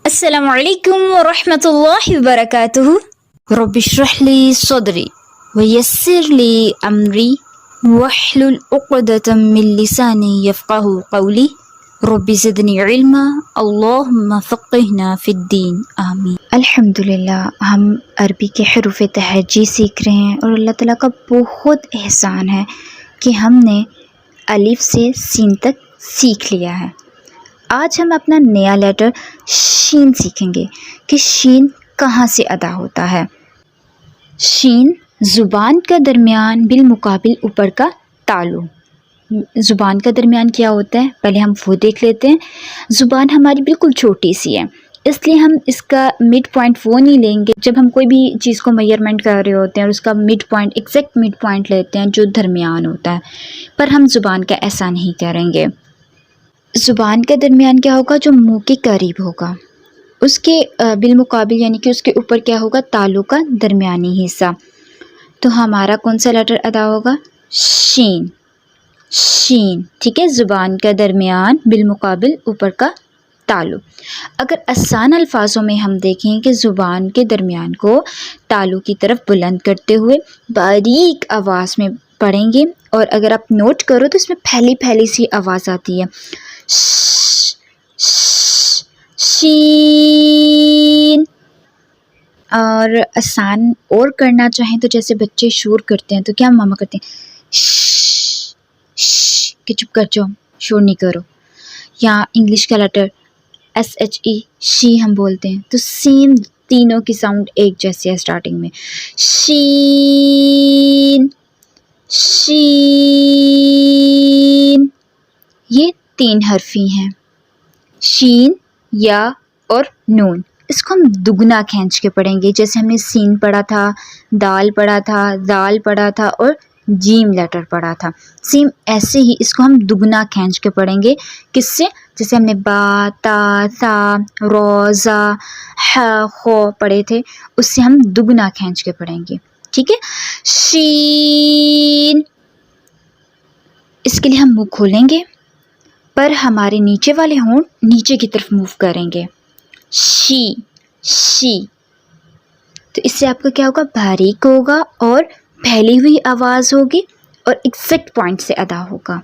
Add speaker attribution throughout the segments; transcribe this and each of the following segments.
Speaker 1: अस्सलामु अलैकुम वरहमतुल्लाहि वबरकातुहू। रब्बि इश्रह ली सदरी व यस्सिर ली अमरी वहलुल उक़दतम मिन लिसानी यफ़क़हू क़ौली। रब्बि ज़िदनी इल्मा अल्लाहुम्मा फ़क़्हिना फ़िद्दीन आमीन। अल्हम्दुलिल्लाह, हम अरबी के हरूफ़ तहज्जी सीख रहे हैं और अल्लाह ताला का बहुत एहसान है कि हमने अलिफ से सीन तक सीख लिया है। आज हम अपना नया लेटर शीन सीखेंगे कि शीन कहाँ से अदा होता है। शीन ज़ुबान का दरमियान बिल मुकाबिल ऊपर का तालु। ज़ुबान का दरमियान क्या होता है, पहले हम वो देख लेते हैं। ज़ुबान हमारी बिल्कुल छोटी सी है, इसलिए हम इसका मिड पॉइंट वो नहीं लेंगे। जब हम कोई भी चीज़ को मेजरमेंट कर रहे होते हैं और उसका mid point, exact mid point लेते हैं जो दरमियान होता है, पर हम ज़ुबान का ऐसा नहीं करेंगे। ज़ुबान का दरमियान क्या होगा, जो मुंह के करीब होगा, उसके बिलमुकाबिल यानी कि उसके ऊपर क्या होगा, तालु का दरमियानी हिस्सा। तो हमारा कौन सा लेटर अदा होगा, शीन। शीन, ठीक है। ज़ुबान का दरमियान बिलमुकाबिल ऊपर का तालु। अगर आसान अल्फाजों में हम देखें कि ज़ुबान के दरमियान को तालु की तरफ बुलंद करते हुए बारीक आवाज़ में पढ़ेंगे, और अगर आप नोट करो तो इसमें फैली फैली सी आवाज़ आती है, शीन। और आसान और करना चाहें तो जैसे बच्चे शोर करते हैं तो क्या मामा करते हैं, कि चुप कर जाओ, शोर नहीं करो। या इंग्लिश का लेटर SHE शी हम बोलते हैं, तो सेम तीनों की साउंड एक जैसी है स्टार्टिंग में, शीन शीन। ये 3 हरफी हैं, शीन, या और नून। इसको हम दुगना खींच के पढ़ेंगे, जैसे हमने सीन पढ़ा था, दाल पढ़ा था, दाल पढ़ा था और जीम लेटर पढ़ा था। सेम ऐसे ही इसको हम दुगना खींच के पढ़ेंगे। किससे, जैसे हमने बा, ता, सा, रोज़ा, हा, खो पढ़े थे, उससे हम दुगना खींच के पढ़ेंगे, ठीक है। शीन, इसके लिए हम मुँह खोलेंगे पर हमारे नीचे वाले होंठ नीचे की तरफ मूव करेंगे, शी शी। तो इससे आपका क्या होगा, बारीक होगा और फैली हुई आवाज़ होगी और एग्जैक्ट पॉइंट से अदा होगा।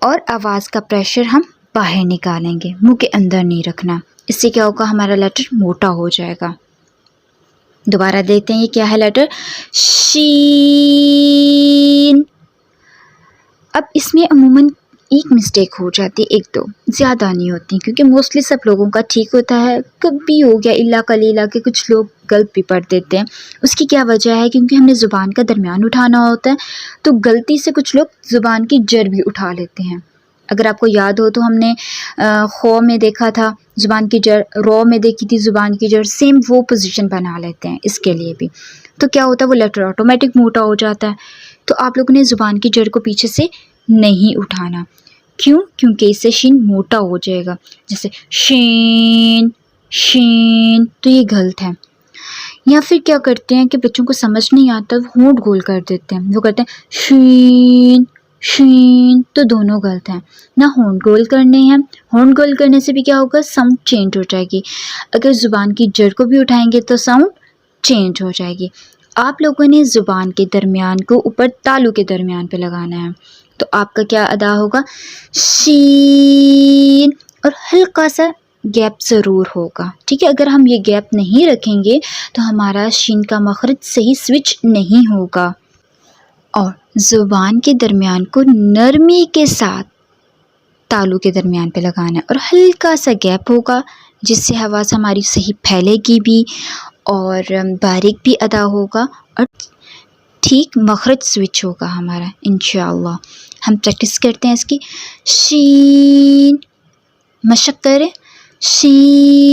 Speaker 1: और आवाज़ का प्रेशर हम बाहर निकालेंगे, मुंह के अंदर नहीं रखना। इससे क्या होगा, हमारा लेटर मोटा हो जाएगा। दोबारा देखते हैं ये क्या है लेटर, शीन। अब इसमें अमूमन एक मिस्टेक हो जाती है, एक दो, ज़्यादा नहीं होती, क्योंकि मोस्टली सब लोगों का ठीक होता है। कभी हो गया इल्ला कलीला के कुछ लोग गलत भी पढ़ देते हैं। उसकी क्या वजह है, क्योंकि हमने ज़ुबान का दरमियान उठाना होता है, तो गलती से कुछ लोग ज़ुबान की जड़ भी उठा लेते हैं। अगर आपको याद हो तो हमने खो में देखा था ज़ुबान की जड़, रो में देखी थी ज़ुबान की जड़, सेम वो पोजीशन बना लेते हैं इसके लिए भी। तो क्या होता है, वो लेटर ऑटोमेटिक मोटा हो जाता है। तो आप लोगों ने ज़ुबान की जड़ को पीछे से नहीं उठाना। क्यों, क्योंकि इससे शीन मोटा हो जाएगा। जैसे शीन शीन, तो ये गलत है। या फिर क्या करते हैं कि बच्चों को समझ नहीं आता, होंठ गोल कर देते हैं, वो करते हैं शीन शीन, तो दोनों गलत हैं। ना होंठ गोल करने हैं, होंठ गोल करने से भी क्या होगा, साउंड चेंज हो जाएगी। अगर ज़ुबान की जड़ को भी उठाएंगे तो साउंड चेंज हो जाएगी। आप लोगों ने ज़ुबान के दरमियान को ऊपर तालु के दरमियान पे लगाना है, तो आपका क्या अदा होगा, शीन, और हल्का सा गैप ज़रूर होगा, ठीक है। अगर हम ये गैप नहीं रखेंगे तो हमारा शीन का मखरज सही स्विच नहीं होगा। और ज़ुबान के दरमियान को नरमी के साथ तालु के दरमियान पे लगाना है, और हल्का सा गैप होगा, जिससे आवाज़ हमारी सही फैलेगी भी और बारीक भी अदा होगा और ठीक मखरज स्विच होगा हमारा इंशाअल्लाह। हम प्रैक्टिस करते हैं इसकी, शीन, मशक करें, शीन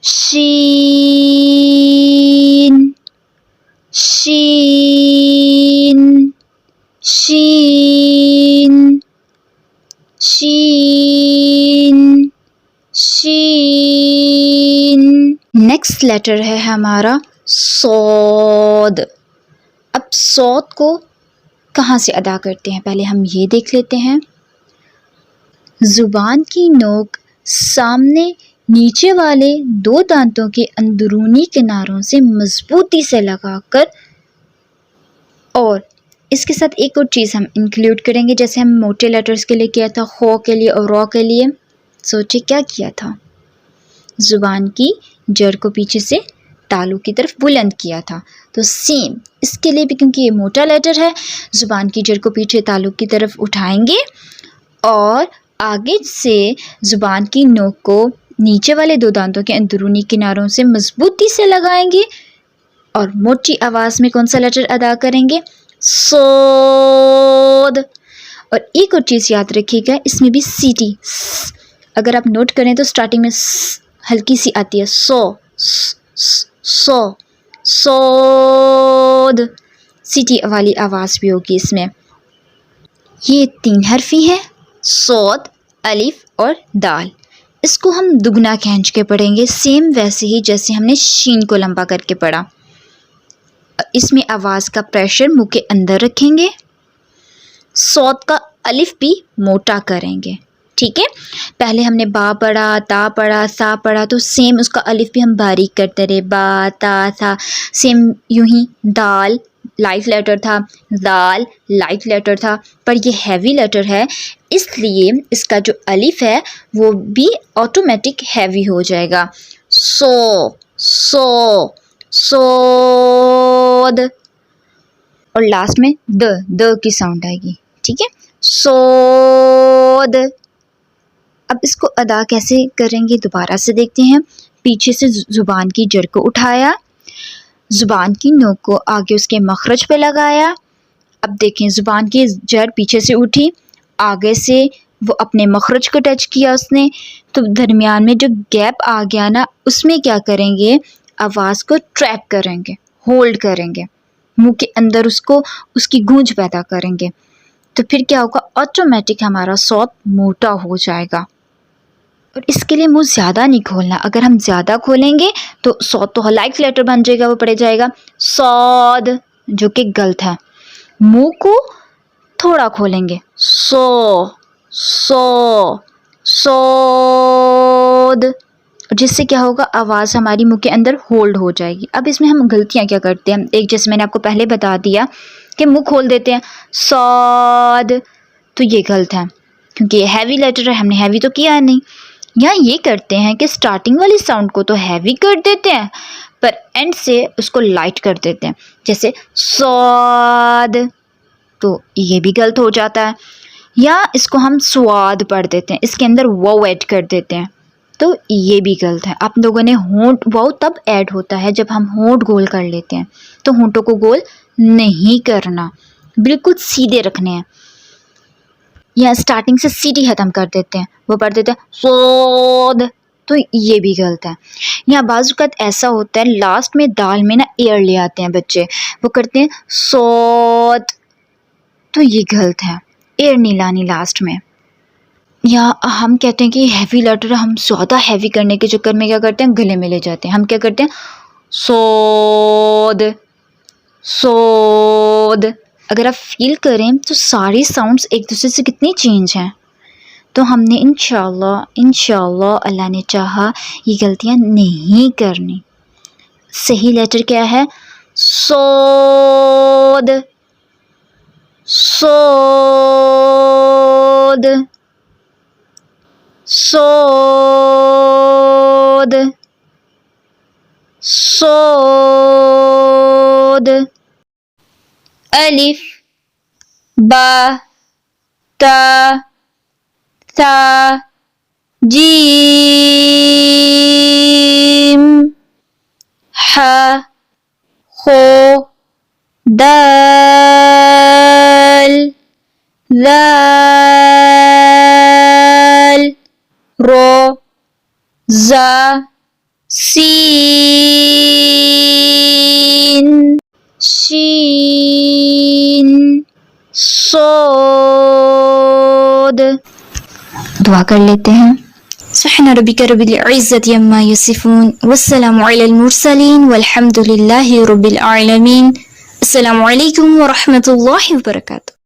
Speaker 1: शीन शीन शीन शीन शीन। नेक्स्ट लेटर है हमारा सौद। अब सौद को कहाँ से अदा करते हैं, पहले हम ये देख लेते हैं। जुबान की नोक सामने नीचे वाले दो दांतों के अंदरूनी किनारों से मजबूती से लगाकर, और इसके साथ एक और चीज़ हम इंक्लूड करेंगे, जैसे हम मोटे लेटर्स के लिए किया था, खो के लिए और रॉ के लिए। सोचिए क्या किया था, ज़ुबान की जड़ को पीछे से तालू की तरफ बुलंद किया था। तो सेम इसके लिए भी, क्योंकि ये मोटा लेटर है, ज़ुबान की जड़ को पीछे तालू की तरफ उठाएंगे और आगे से ज़ुबान की नोक को नीचे वाले दो दांतों के अंदरूनी किनारों से मजबूती से लगाएंगे और मोटी आवाज़ में कौन सा लेटर अदा करेंगे, सोद। और एक और चीज़ याद रखिएगा, इसमें भी सीटी अगर आप नोट करें तो स्टार्टिंग में हल्की सी आती है, सो सोद, सीटी वाली आवाज़ भी होगी इसमें। ये 3 हरफी हैं, सोद, अलिफ और दाल। इसको हम दुगना खींच के पढ़ेंगे, सेम वैसे ही जैसे हमने शीन को लंबा करके पढ़ा। इसमें आवाज़ का प्रेशर मुंह के अंदर रखेंगे, सौत का अलिफ भी मोटा करेंगे। ठीक है, पहले हमने बा पढ़ा, ता पढ़ा, सा पढ़ा, तो सेम उसका अलिफ भी हम बारीक करते रहे, बा ता सा। सेम यूं ही दाल लाइट लेटर था, दाल लाइट लेटर था, पर ये हैवी लेटर है, इसलिए इसका जो अलिफ है वो भी ऑटोमेटिक हैवी हो जाएगा। सो सोद, और लास्ट में द की साउंड आएगी। ठीक है, सोद। अब इसको अदा कैसे करेंगे दोबारा से देखते हैं। पीछे से ज़ुबान की जड़ को उठाया, ज़ुबान की नोक को आगे उसके मखरज पे लगाया। अब देखें, ज़ुबान की जड़ पीछे से उठी, आगे से वो अपने मखरज को टच किया उसने, तो दरमियान में जो गैप आ गया ना, उसमें क्या करेंगे, आवाज़ को ट्रैप करेंगे, होल्ड करेंगे, मुंह के अंदर उसको उसकी गूंज पैदा करेंगे। तो फिर क्या होगा, ऑटोमेटिक हमारा सौत मोटा हो जाएगा। और इसके लिए मुंह ज़्यादा नहीं खोलना, अगर हम ज़्यादा खोलेंगे तो सौत तो लाइट लेटर बन जाएगा, वो पड़ जाएगा सौद, जो कि गलत है। मुंह को थोड़ा खोलेंगे, सो सोद, जिससे क्या होगा, आवाज़ हमारी मुंह के अंदर होल्ड हो जाएगी। अब इसमें हम गलतियाँ क्या करते हैं, एक जैसे मैंने आपको पहले बता दिया कि मुंह खोल देते हैं, सौद, तो ये गलत है क्योंकि ये हैवी लेटर है, हमने हैवी तो किया नहीं। यहाँ ये करते हैं कि स्टार्टिंग वाली साउंड को तो हैवी कर देते हैं, पर एंड से उसको लाइट कर देते हैं, जैसे सौद, तो ये भी गलत हो जाता है। या इसको हम सुआद पढ़ देते हैं, इसके अंदर वाव ऐड कर देते हैं, तो ये भी गलत है। आप लोगों ने होंठ, वाव तब ऐड होता है जब हम होंठ गोल कर लेते हैं, तो होंठों को गोल नहीं करना, बिल्कुल सीधे रखने हैं। या स्टार्टिंग से सीटी ख़त्म कर देते हैं, वो पढ़ देते हैं सोद, तो ये भी गलत है। यहाँ बाज़ वक़्त ऐसा होता है, लास्ट में दाल में ना एयर ले आते हैं बच्चे, वो करते हैं सोद, तो ये गलत है, एयर नहीं लानी लास्ट में। या हम कहते हैं कि हैवी लेटर, हम ज़्यादा हैवी करने के चक्कर में क्या करते हैं, गले में ले जाते हैं। हम क्या करते हैं, सोद सोद। अगर आप फील करें तो सारी साउंड्स एक दूसरे से कितनी चेंज हैं। तो हमने इंशाल्लाह अल्लाह ने चाहा ये गलतियाँ नहीं करनी। सही लेटर क्या है, सोद सोद सोद सोद। अलिफ, बा, ता, सा, जीम, हा, खो, दाल, लाल, रो, जा, सीन, शीन, सोद। दुआ कर लेते हैं। सुब्हान रब्बिका रब्बिल इज़्ज़ति अम्मा यसिफून, वस्सलामु अलल मुरसलीन, वल्हम्दुलिल्लाहि रब्बिल आलमीन। अस्सलामु अलैकुम व रहमतुल्लाहि व बरकातुहू।